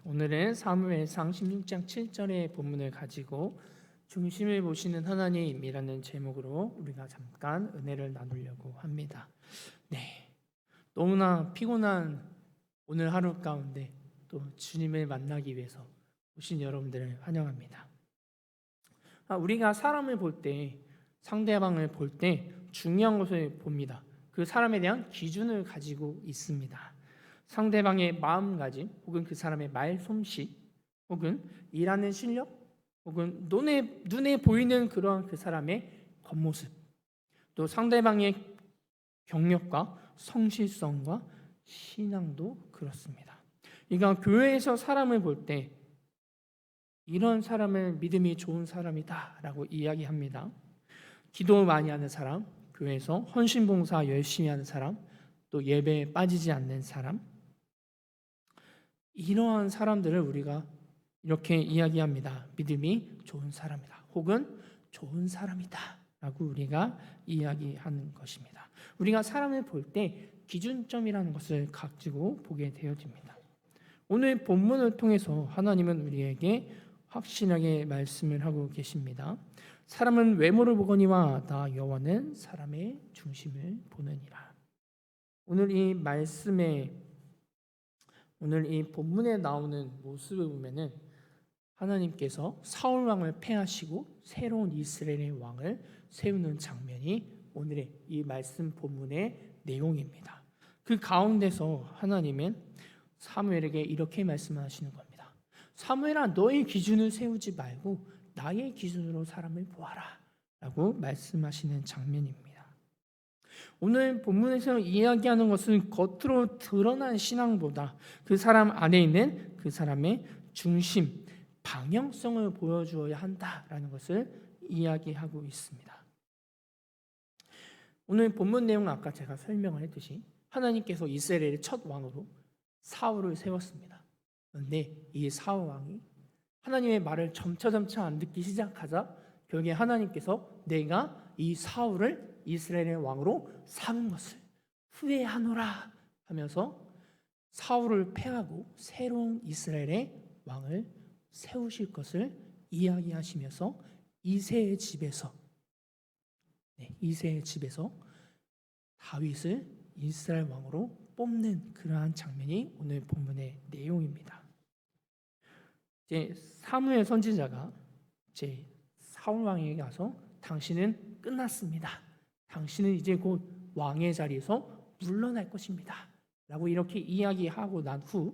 오늘은 사무엘상 16장 7절의 본문을 가지고 중심을 보시는 하나님이라는 제목으로 우리가 잠깐 은혜를 나누려고 합니다. 너무나 피곤한 오늘 하루 가운데 또 주님을 만나기 위해서 오신 여러분들을 환영합니다. 우리가 사람을 볼 때, 상대방을 볼 때 중요한 것을 봅니다. 그 사람에 대한 기준을 가지고 있습니다. 상대방의 마음가짐, 혹은 그 사람의 말솜씨, 혹은 일하는 실력, 혹은 눈에 보이는 그러한 그 사람의 겉모습, 또 상대방의 경력과 성실성과 신앙도 그렇습니다. 그러니까 교회에서 사람을 볼 때 이런 사람은 믿음이 좋은 사람이다 라고 이야기합니다. 기도 많이 하는 사람, 교회에서 헌신봉사 열심히 하는 사람, 또 예배에 빠지지 않는 사람, 이러한 사람들을 우리가 이렇게 이야기합니다. 믿음이 좋은 사람이다, 혹은 좋은 사람이다 라고 우리가 이야기하는 것입니다. 우리가 사람을 볼 때 기준점이라는 것을 가지고 보게 되어집니다. 오늘 본문을 통해서 하나님은 우리에게 확실하게 말씀을 하고 계십니다. 사람은 외모를 보거니와 나 여호와는 사람의 중심을 보느니라. 오늘 이 본문에 나오는 모습을 보면은 하나님께서 사울 왕을 패하시고 새로운 이스라엘의 왕을 세우는 장면이 오늘의 이 말씀 본문의 내용입니다. 그 가운데서 하나님은 사무엘에게 이렇게 말씀하시는 겁니다. 사무엘아, 너의 기준을 세우지 말고 나의 기준으로 사람을 보아라 라고 말씀하시는 장면입니다. 오늘 본문에서 이야기하는 것은 겉으로 드러난 신앙보다 그 사람 안에 있는 그 사람의 중심, 방향성을 보여주어야 한다라는 것을 이야기하고 있습니다. 오늘 본문 내용은 아까 제가 설명을 했듯이 하나님께서 이스라엘의 첫 왕으로 사울을 세웠습니다. 그런데 이 사울 왕이 하나님의 말을 점차 안 듣기 시작하자 결국에 하나님께서 내가 이 사울을 이스라엘의 왕으로 삼은 것을 후회하노라 하면서 사울을 패하고 새로운 이스라엘의 왕을 세우실 것을 이야기하시면서 이새의 집에서 다윗을 이스라엘 왕으로 뽑는 그러한 장면이 오늘 본문의 내용입니다. 사무엘 선지자가 사울 왕에게 가서 당신은 끝났습니다. 당신은 이제 곧 왕의 자리에서 물러날 것입니다 라고 이렇게 이야기하고 난 후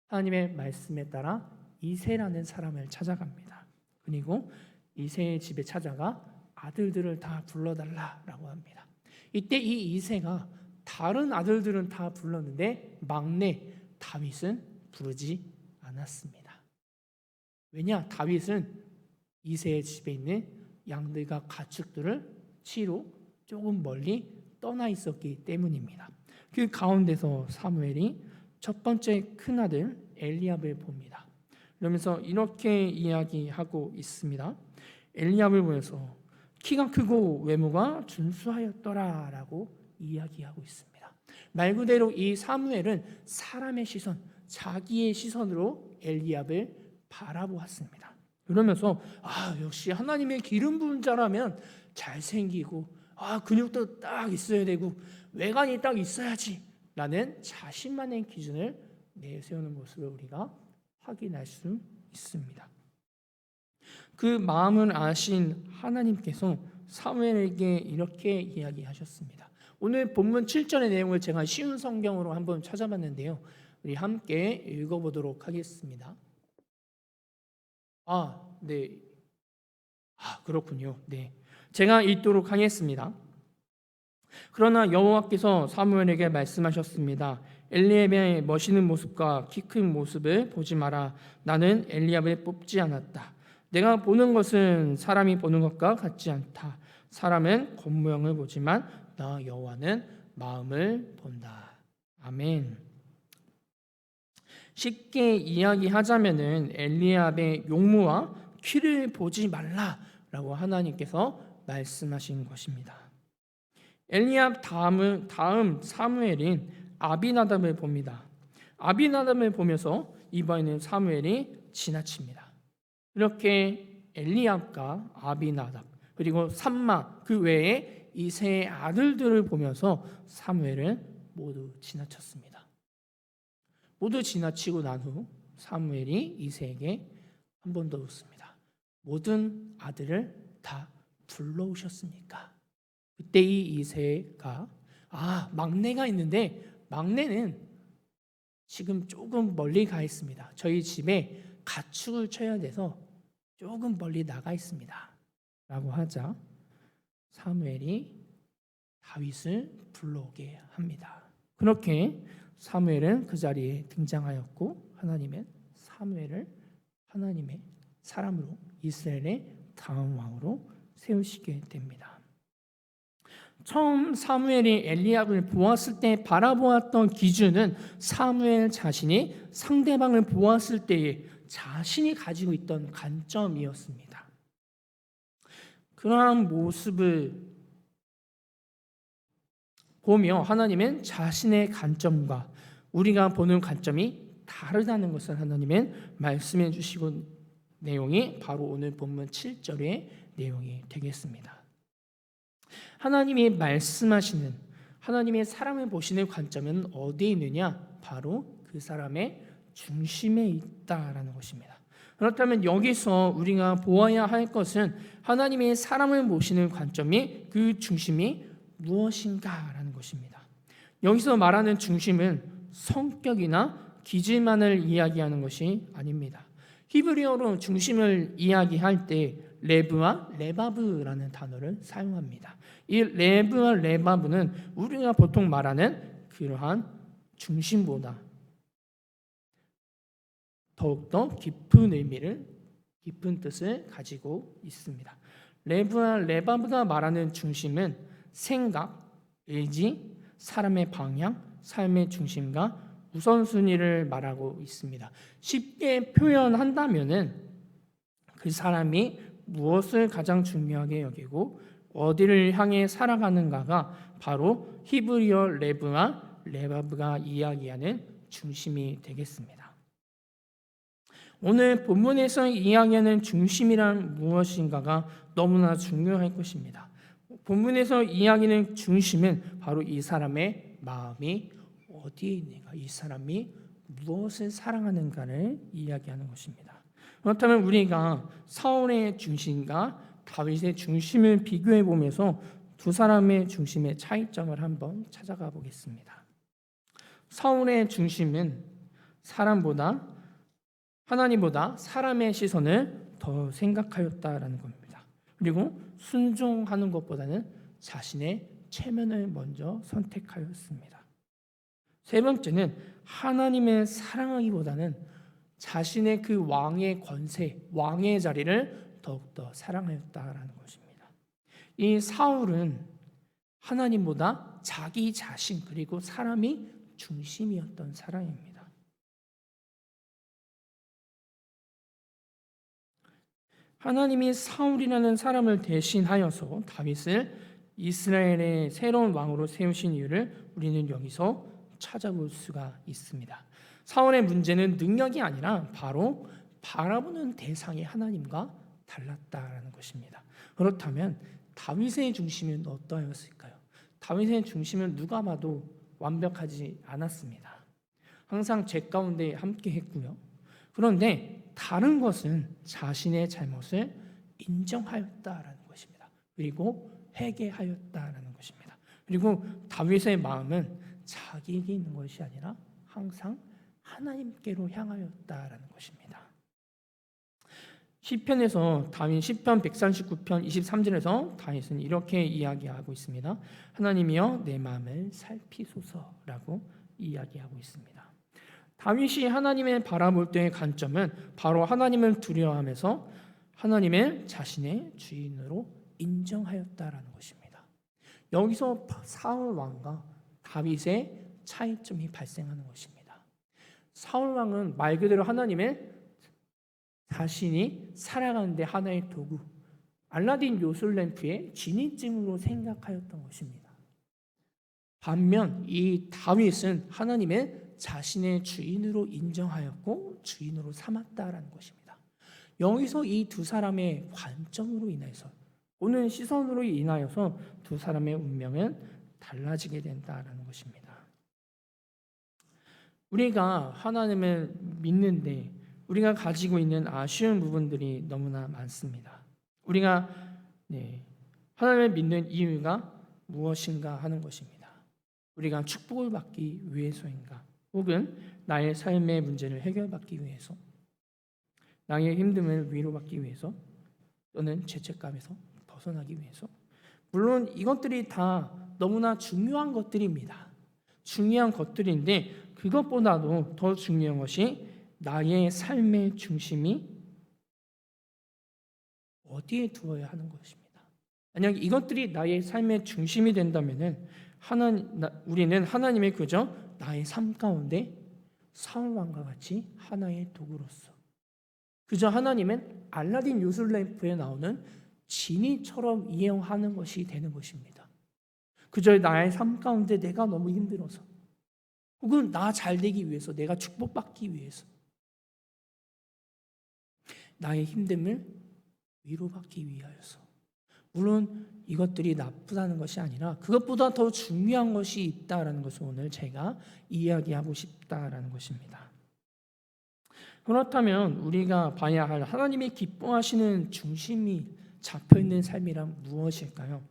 하나님의 말씀에 따라 이새라는 사람을 찾아갑니다. 그리고 이새의 집에 찾아가 아들들을 다 불러달라라고 합니다. 이때 이 이새가 다른 아들들은 다 불렀는데 막내 다윗은 부르지 않았습니다. 왜냐? 다윗은 이새의 집에 있는 양들과 가축들을 치러 조금 멀리 떠나 있었기 때문입니다. 그 가운데서 사무엘이 첫 번째 큰아들 엘리압을 봅니다. 그러면서 이렇게 이야기하고 있습니다. 엘리압을 보면서 키가 크고 외모가 준수하였더라 라고 이야기하고 있습니다. 말 그대로 이 사무엘은 사람의 시선, 자기의 시선으로 엘리압을 바라보았습니다. 그러면서 역시 하나님의 기름 부은 자라면 잘생기고 근육도 딱 있어야 되고 외관이 딱 있어야지 라는 자신만의 기준을 내세우는 모습을 우리가 확인할 수 있습니다. 그 마음을 아신 하나님께서 사무엘에게 이렇게 이야기하셨습니다. 오늘 본문 7절의 내용을 제가 쉬운 성경으로 한번 찾아봤는데요. 우리 함께 읽어보도록 하겠습니다. 그렇군요. 제가 읽도록 하겠습니다. 그러나 여호와께서 사무엘에게 말씀하셨습니다. 엘리압의 멋있는 모습과 키 큰 모습을 보지 마라. 나는 엘리압을 뽑지 않았다. 내가 보는 것은 사람이 보는 것과 같지 않다. 사람은 겉모양을 보지만 나 여호와는 마음을 본다. 아멘. 쉽게 이야기하자면은 엘리압의 용모와 키를 보지 말라라고 하나님께서 말씀하신 것입니다. 엘리압 다음 사무엘인 아비나답을 봅니다. 아비나답을 보면서 이번에는 사무엘이 지나칩니다. 이렇게 엘리압과 아비나답 그리고 삼마 그 외에 이새의 아들들을 보면서 사무엘은 모두 지나쳤습니다. 모두 지나치고 난 후 사무엘이 이새에게 한 번 더 묻습니다. 모든 아들을 다 불러오셨습니까? 그때 이 이새가 막내가 있는데 막내는 지금 조금 멀리 가 있습니다. 저희 집에 가축을 쳐야 돼서 조금 멀리 나가 있습니다. 라고 하자 사무엘이 다윗을 불러오게 합니다. 그렇게 사무엘은 그 자리에 등장하였고 하나님은 사무엘을 하나님의 사람으로 이스라엘의 다음 왕으로 세우시게 됩니다. 처음 사무엘이 엘리압을 보았을 때 바라보았던 기준은 사무엘 자신이 상대방을 보았을 때에 자신이 가지고 있던 관점이었습니다. 그러한 모습을 보며 하나님은 자신의 관점과 우리가 보는 관점이 다르다는 것을 하나님은 말씀해 주시고 내용이 바로 오늘 본문 7절의 내용이 되겠습니다. 하나님이 말씀하시는 하나님의 사람을 보시는 관점은 어디에 있느냐? 바로 그 사람의 중심에 있다라는 것입니다. 그렇다면 여기서 우리가 보아야 할 것은 하나님의 사람을 보시는 관점이 그 중심이 무엇인가라는 것입니다. 여기서 말하는 중심은 성격이나 기질만을 이야기하는 것이 아닙니다. 히브리어로 중심을 이야기할 때 레브와 레바브라는 단어를 사용합니다. 이 레브와 레바브는 우리가 보통 말하는 그러한 중심보다 더욱더 깊은 의미를 깊은 뜻을 가지고 있습니다. 레브와 레바브가 말하는 중심은 생각, 의지, 사람의 방향, 삶의 중심과 우선순위를 말하고 있습니다. 쉽게 표현한다면은 그 사람이 무엇을 가장 중요하게 여기고 어디를 향해 살아가는가가 바로 히브리어 레브와 레바브가 이야기하는 중심이 되겠습니다. 오늘 본문에서 이야기하는 중심이란 무엇인가가 너무나 중요할 것입니다. 본문에서 이야기하는 중심은 바로 이 사람의 마음이 어디에 있는가, 이 사람이 무엇을 사랑하는가를 이야기하는 것입니다. 그렇다면 우리가 사울의 중심과 다윗의 중심을 비교해 보면서 두 사람의 중심의 차이점을 한번 찾아가 보겠습니다. 사울의 중심은 하나님보다 사람의 시선을 더 생각하였다라는 겁니다. 그리고 순종하는 것보다는 자신의 체면을 먼저 선택하였습니다. 세 번째는 하나님을 사랑하기보다는 자신의 그 왕의 권세, 왕의 자리를 더욱더 사랑하였다라는 것입니다. 이 사울은 하나님보다 자기 자신 그리고 사람이 중심이었던 사람입니다. 하나님이 사울이라는 사람을 대신하여서 다윗을 이스라엘의 새로운 왕으로 세우신 이유를 우리는 여기서 찾아볼 수가 있습니다. 사울의 문제는 능력이 아니라 바로 바라보는 대상이 하나님과 달랐다라는 것입니다. 그렇다면 다윗의 중심은 어떠했을까요? 다윗의 중심은 누가 봐도 완벽하지 않았습니다. 항상 죄 가운데 함께 했고요. 그런데 다른 것은 자신의 잘못을 인정하였다라는 것입니다. 그리고 회개하였다라는 것입니다. 그리고 다윗의 마음은 자기에게 있는 것이 아니라 항상 하나님께로 향하였다라는 것입니다. 시편에서 다윗 시편 139편 23절에서 다윗은 이렇게 이야기하고 있습니다. 하나님이여 내 마음을 살피소서라고 이야기하고 있습니다. 다윗이 하나님을 바라볼 때의 관점은 바로 하나님을 두려워하면서 하나님을 자신의 주인으로 인정하였다라는 것입니다. 여기서 사울 왕과 다윗의 차이점이 발생하는 것입니다. 사울 왕은 말 그대로 하나님을 자신이 살아가는데 하나의 도구, 알라딘 요술램프의 진이쯤으로 생각하였던 것입니다. 반면 이 다윗은 하나님을 자신의 주인으로 인정하였고 주인으로 삼았다라는 것입니다. 여기서 이 두 사람의 관점으로 인해서 보는 시선으로 인하여서 두 사람의 운명은 달라지게 된다라는 것입니다. 우리가 하나님을 믿는데 우리가 가지고 있는 아쉬운 부분들이 너무나 많습니다. 우리가 하나님을 믿는 이유가 무엇인가 하는 것입니다. 우리가 축복을 받기 위해서인가? 혹은 나의 삶의 문제를 해결받기 위해서, 나의 힘듦을 위로받기 위해서, 또는 죄책감에서 벗어나기 위해서. 물론 이것들이 다 너무나 중요한 것들입니다. 중요한 것들인데 그것보다도 더 중요한 것이 나의 삶의 중심이 어디에 두어야 하는 것입니다. 만약 이것들이 나의 삶의 중심이 된다면은 우리는 하나님의 그저 나의 삶 가운데 사울왕과 같이 하나의 도구로서, 그저 하나님은 알라딘 요술램프에 나오는 지니처럼 이용하는 것이 되는 것입니다. 그저 나의 삶 가운데 내가 너무 힘들어서, 혹은 나 잘되기 위해서, 내가 축복받기 위해서, 나의 힘듦을 위로받기 위하여서. 물론 이것들이 나쁘다는 것이 아니라 그것보다 더 중요한 것이 있다라는 것을 오늘 제가 이야기하고 싶다라는 것입니다. 그렇다면 우리가 봐야 할 하나님이 기뻐하시는 중심이 잡혀있는 삶이란 무엇일까요?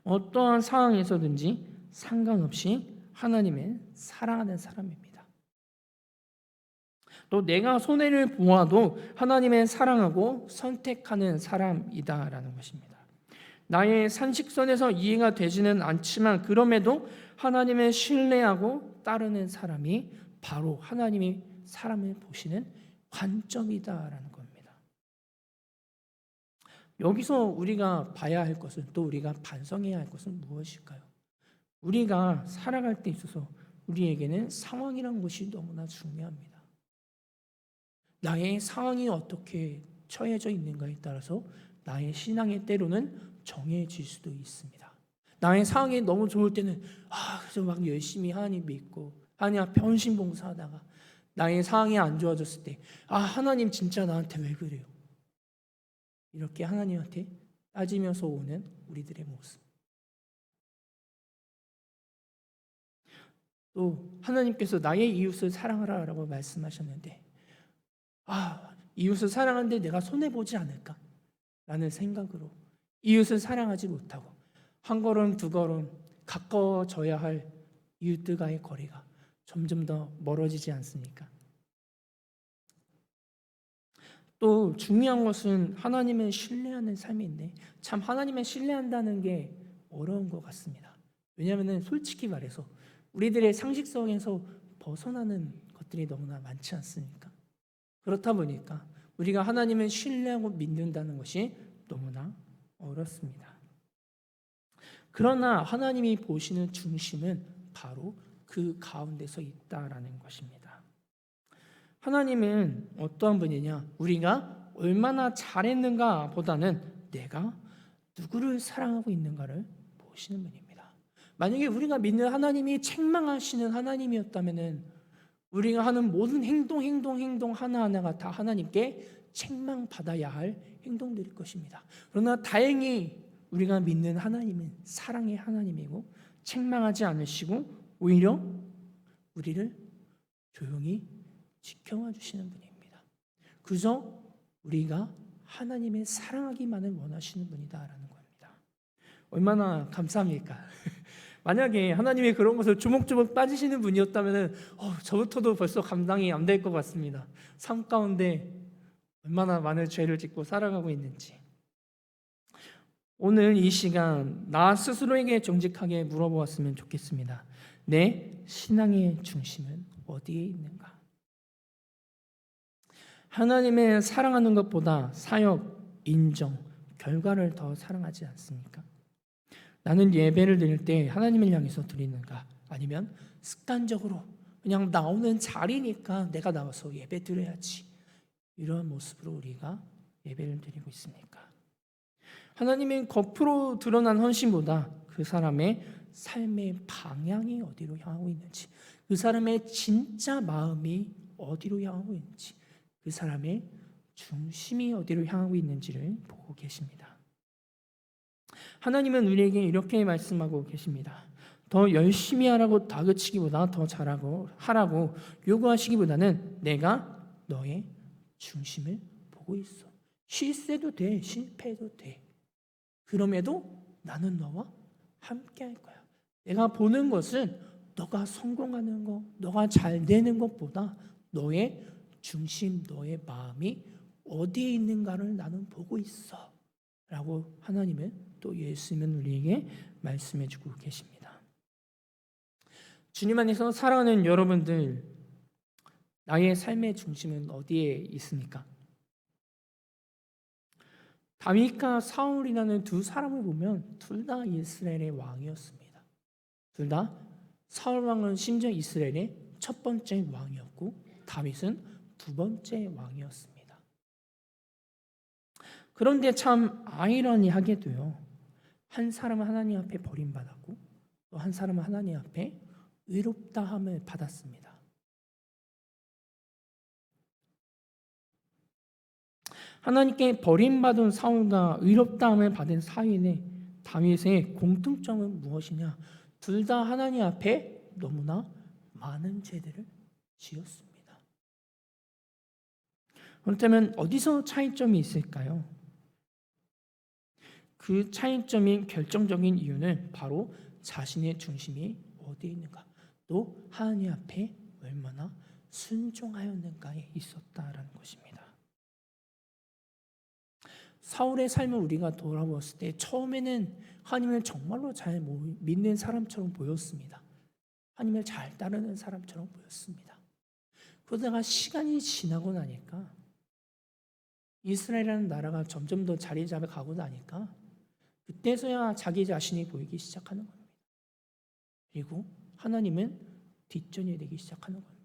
어떠한 상황에서든지 상관없이 하나님을 사랑하는 사람입니다. 또 내가 손해를 보아도 하나님을 사랑하고 선택하는 사람이다라는 것입니다. 나의 산식선에서 이해가 되지는 않지만 그럼에도 하나님을 신뢰하고 따르는 사람이 바로 하나님이 사람을 보시는 관점이다라는 겁니다. 여기서 우리가 봐야 할 것은, 또 우리가 반성해야 할 것은 무엇일까요? 우리가 살아갈 때 있어서 우리에게는 상황이라는 것이 너무나 중요합니다. 나의 상황이 어떻게 처해져 있는가에 따라서 나의 신앙의 때로는 정해질 수도 있습니다. 나의 상황이 너무 좋을 때는 그래서 막 열심히 하나님 믿고 하나님 앞에 헌신봉사하다가, 나의 상황이 안 좋아졌을 때 하나님 진짜 나한테 왜 그래요? 이렇게 하나님한테 따지면서 오는 우리들의 모습. 또 하나님께서 나의 이웃을 사랑하라라고 말씀하셨는데 이웃을 사랑하는데 내가 손해보지 않을까? 라는 생각으로 이웃을 사랑하지 못하고 한 걸음 두 걸음 가까워져야 할 이웃들과의 거리가 점점 더 멀어지지 않습니까? 또 중요한 것은 하나님을 신뢰하는 삶인데 참 하나님을 신뢰한다는 게 어려운 것 같습니다. 왜냐하면 솔직히 말해서 우리들의 상식성에서 벗어나는 것들이 너무나 많지 않습니까? 그렇다 보니까 우리가 하나님을 신뢰하고 믿는다는 것이 너무나 어렵습니다. 그러나 하나님이 보시는 중심은 바로 그 가운데서 있다라는 것입니다. 하나님은 어떠한 분이냐? 우리가 얼마나 잘했는가 보다는 내가 누구를 사랑하고 있는가를 보시는 분입니다. 만약에 우리가 믿는 하나님이 책망하시는 하나님이었다면 우리가 하는 모든 행동 하나하나가 다 하나님께 책망받아야 할 행동들일 것입니다. 그러나 다행히 우리가 믿는 하나님은 사랑의 하나님이고 책망하지 않으시고 오히려 우리를 조용히 지켜봐 주시는 분입니다. 그저 우리가 하나님의 사랑하기만을 원하시는 분이다라는 겁니다. 얼마나 감사합니까? 만약에 하나님이 그런 것을 조목조목 빠지시는 분이었다면 저부터도 벌써 감당이 안 될 것 같습니다. 삶 가운데 얼마나 많은 죄를 짓고 살아가고 있는지. 오늘 이 시간 나 스스로에게 정직하게 물어보았으면 좋겠습니다. 내 신앙의 중심은 어디에 있는가? 하나님의 사랑하는 것보다 사역, 인정, 결과를 더 사랑하지 않습니까? 나는 예배를 드릴 때 하나님을 향해서 드리는가? 아니면 습관적으로 그냥 나오는 자리니까 내가 나와서 예배 드려야지, 이러한 모습으로 우리가 예배를 드리고 있습니까? 하나님의 겉으로 드러난 헌신보다 그 사람의 삶의 방향이 어디로 향하고 있는지, 그 사람의 진짜 마음이 어디로 향하고 있는지, 그 사람의 중심이 어디로 향하고 있는지를 보고 계십니다. 하나님은 우리에게 이렇게 말씀하고 계십니다. 더 열심히 하라고 다그치기보다 더 잘하고 하라고 요구하시기보다는 내가 너의 중심을 보고 있어. 실수해도 돼, 실패해도 돼. 그럼에도 나는 너와 함께 할 거야. 내가 보는 것은 너가 성공하는 것, 너가 잘 되는 것보다 너의 중심, 너의 마음이 어디에 있는가를 나는 보고 있어. 라고 하나님은 또 예수님은 우리에게 말씀해 주고 계십니다. 주님 안에서 사랑하는 여러분들, 나의 삶의 중심은 어디에 있습니까? 다윗과 사울이라는 두 사람을 보면 둘 다 이스라엘의 왕이었습니다. 둘 다 사울 왕은 심지어 이스라엘의 첫 번째 왕이었고 다윗은 두 번째 왕이었습니다. 그런데 참 아이러니하게도요, 한 사람은 하나님 앞에 버림받았고 또 한 사람은 하나님 앞에 의롭다함을 받았습니다. 하나님께 버림받은 사울과 의롭다함을 받은 사이의 다윗의 공통점은 무엇이냐? 둘 다 하나님 앞에 너무나 많은 죄들을 지었습니다. 그렇다면 어디서 차이점이 있을까요? 그 차이점인 결정적인 이유는 바로 자신의 중심이 어디에 있는가, 또 하나님 앞에 얼마나 순종하였는가에 있었다라는 것입니다. 사울의 삶을 우리가 돌아보았을 때 처음에는 하나님을 정말로 잘 믿는 사람처럼 보였습니다. 하나님을 잘 따르는 사람처럼 보였습니다. 그러다가 시간이 지나고 나니까 이스라엘이라는 나라가 점점 더 자리 잡아가고 나니까 그때서야 자기 자신이 보이기 시작하는 겁니다. 그리고 하나님은 뒷전이 되기 시작하는 겁니다.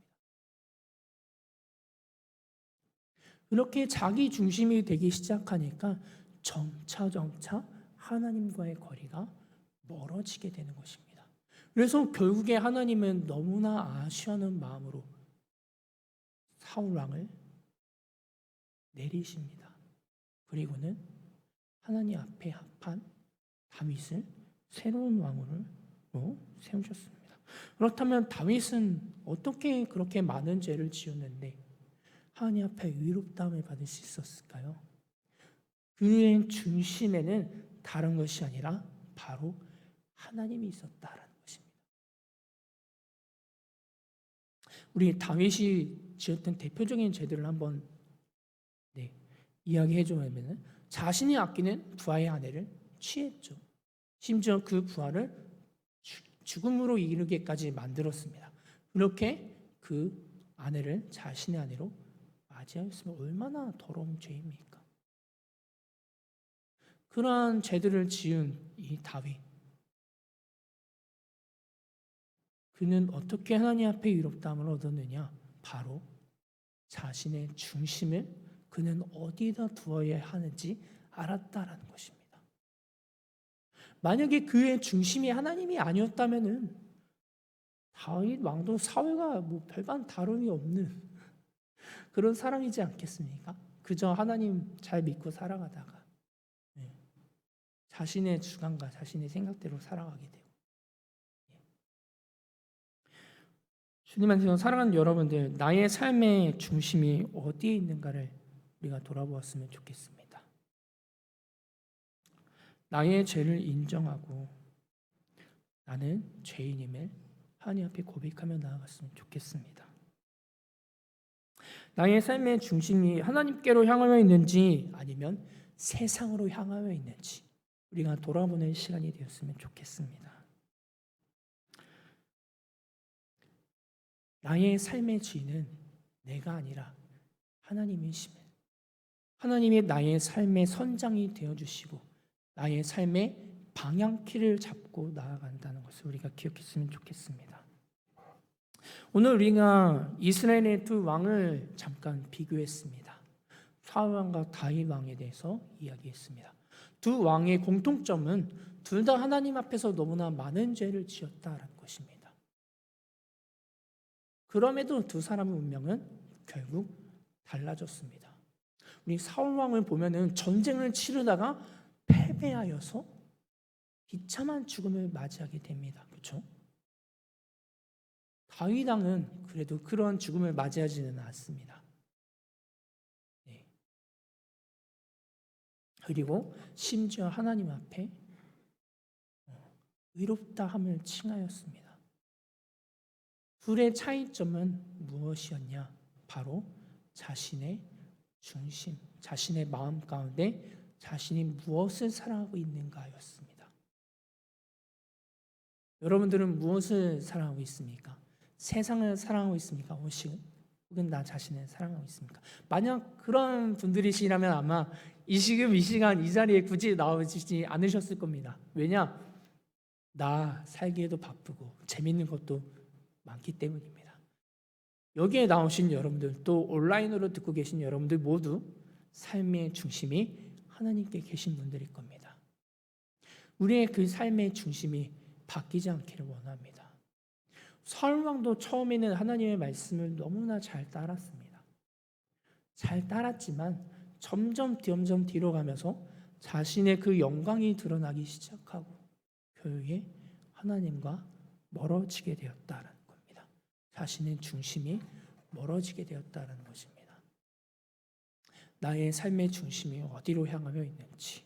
이렇게 자기 중심이 되기 시작하니까 점차 하나님과의 거리가 멀어지게 되는 것입니다. 그래서 결국에 하나님은 너무나 아쉬워하는 마음으로 사울 왕을 내리십니다. 그리고는 하나님 앞에 합한 다윗을 새로운 왕으로 세우셨습니다. 그렇다면 다윗은 어떻게 그렇게 많은 죄를 지었는데 하나님 앞에 의롭다함을 받을 수 있었을까요? 그의 중심에는 다른 것이 아니라 바로 하나님이 있었다라는 것입니다. 우리 다윗이 지었던 대표적인 죄들을 한번 이야기해 주면 자신이 아끼는 부하의 아내를 취했죠. 심지어 그 부하를 죽음으로 이르게까지 만들었습니다. 그렇게 그 아내를 자신의 아내로 맞이하였으면 얼마나 더러운 죄입니까? 그러한 죄들을 지은 이 다윗, 그는 어떻게 하나님 앞에 의롭다함을 얻었느냐? 바로 자신의 중심을 그는 어디다 두어야 하는지 알았다라는 것입니다. 만약에 그의 중심이 하나님이 아니었다면은 다윗 왕도 사울과 별반 다름이 없는 그런 사람이지 않겠습니까? 그저 하나님 잘 믿고 살아가다가 자신의 주관과 자신의 생각대로 살아가게 되고, 주님 안에서 사랑하는 여러분들, 나의 삶의 중심이 어디에 있는가를 우리가 돌아보았으면 좋겠습니다. 나의 죄를 인정하고 나는 죄인임을 하나님 앞에 고백하며 나아갔으면 좋겠습니다. 나의 삶의 중심이 하나님께로 향하여 있는지 아니면 세상으로 향하여 있는지 우리가 돌아보는 시간이 되었으면 좋겠습니다. 나의 삶의 주인은 내가 아니라 하나님이심을, 하나님이 나의 삶의 선장이 되어주시고 나의 삶의 방향키를 잡고 나아간다는 것을 우리가 기억했으면 좋겠습니다. 오늘 우리가 이스라엘의 두 왕을 잠깐 비교했습니다. 사울 왕과 다윗 왕에 대해서 이야기했습니다. 두 왕의 공통점은 둘 다 하나님 앞에서 너무나 많은 죄를 지었다라는 것입니다. 그럼에도 두 사람의 운명은 결국 달라졌습니다. 우리 사울 왕을 보면은 전쟁을 치르다가 패배하여서 비참한 죽음을 맞이하게 됩니다. 그렇죠? 다윗 왕은 그래도 그런 죽음을 맞이하지는 않습니다. 네. 그리고 심지어 하나님 앞에 의롭다함을 칭하였습니다. 둘의 차이점은 무엇이었냐? 바로 자신의 중심, 자신의 마음 가운데 자신이 무엇을 사랑하고 있는가였습니다. 여러분들은 무엇을 사랑하고 있습니까? 세상을 사랑하고 있습니까? 혹은 나 자신을 사랑하고 있습니까? 만약 그런 분들이시라면 아마 이 시간 이 자리에 굳이 나오시지 않으셨을 겁니다. 왜냐? 나 살기에도 바쁘고 재밌는 것도 많기 때문입니다. 여기에 나오신 여러분들, 또 온라인으로 듣고 계신 여러분들 모두 삶의 중심이 하나님께 계신 분들일 겁니다. 우리의 그 삶의 중심이 바뀌지 않기를 원합니다. 사울 왕도 처음에는 하나님의 말씀을 너무나 잘 따랐습니다. 잘 따랐지만 점점 뒤로 가면서 자신의 그 영광이 드러나기 시작하고 결국에 하나님과 멀어지게 되었다는 겁니다. 자신의 중심이 멀어지게 되었다는 것입니다. 나의 삶의 중심이 어디로 향하며 있는지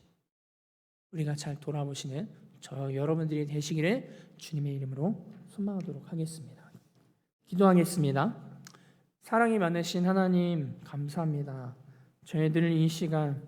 우리가 잘 돌아보시는 저 여러분들이 되시기를 주님의 이름으로 소망하도록 하겠습니다. 기도하겠습니다. 사랑이 많으신 하나님 감사합니다. 저희들 이 시간